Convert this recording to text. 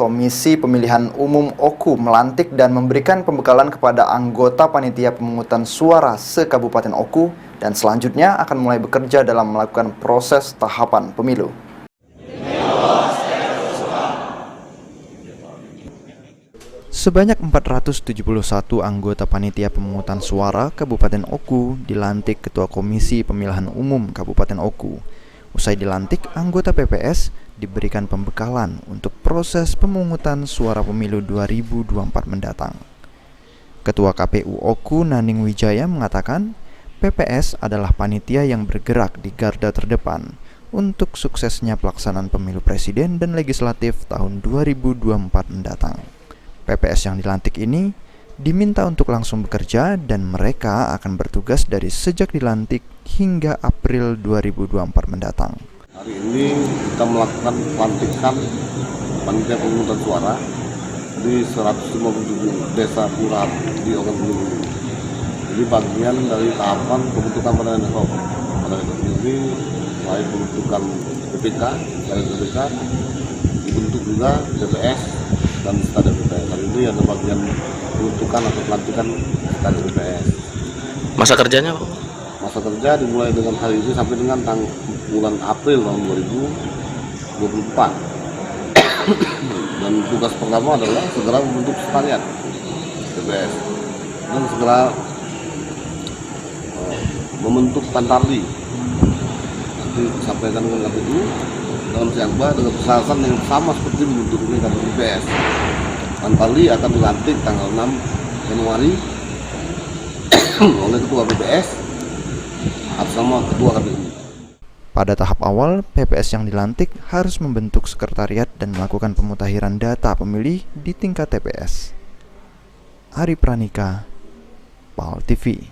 Komisi Pemilihan Umum OKU melantik dan memberikan pembekalan kepada anggota panitia pemungutan suara se-Kabupaten OKU dan selanjutnya akan mulai bekerja dalam melakukan proses tahapan pemilu. Sebanyak 471 anggota panitia pemungutan suara Kabupaten OKU dilantik Ketua Komisi Pemilihan Umum Kabupaten OKU. Usai dilantik, anggota PPS diberikan pembekalan untuk proses pemungutan suara pemilu 2024 mendatang. Ketua KPU OKU Naning Wijaya mengatakan, PPS adalah panitia yang bergerak di garda terdepan untuk suksesnya pelaksanaan pemilu presiden dan legislatif tahun 2024 mendatang. PPS yang dilantik ini diminta untuk langsung bekerja dan mereka akan bertugas dari sejak dilantik hingga April 2024 mendatang. Hari ini kita melakukan pelantikan panitia pemungutan suara di 157 desa kelurahan di organ pemilu. Jadi bagian dari tahapan pembentukan badan ad hoc. Badan ad hoc ini selain pembentukan PPK, dari PPK dibentuk juga TPS dan stade PPS. Hari ini ada bagian pembentukan atau pelantikan stade PPS. Masa kerjanya Pak? Masa kerja dimulai dengan hari ini sampai dengan bulan April tahun 2024. Dan tugas pertama adalah segera membentuk sekalian TPS dan segera membentuk Pantarli. Nanti disampaikan dengan KPU dalam siangba dengan persyaratan yang sama seperti membentuk ini TPS. Pantarli akan dilantik tanggal 6 Januari oleh Ketua PPS atas nama Ketua KPU. Pada tahap awal, PPS yang dilantik harus membentuk sekretariat dan melakukan pemutakhiran data pemilih di tingkat TPS. Ari Pranika, PAL TV.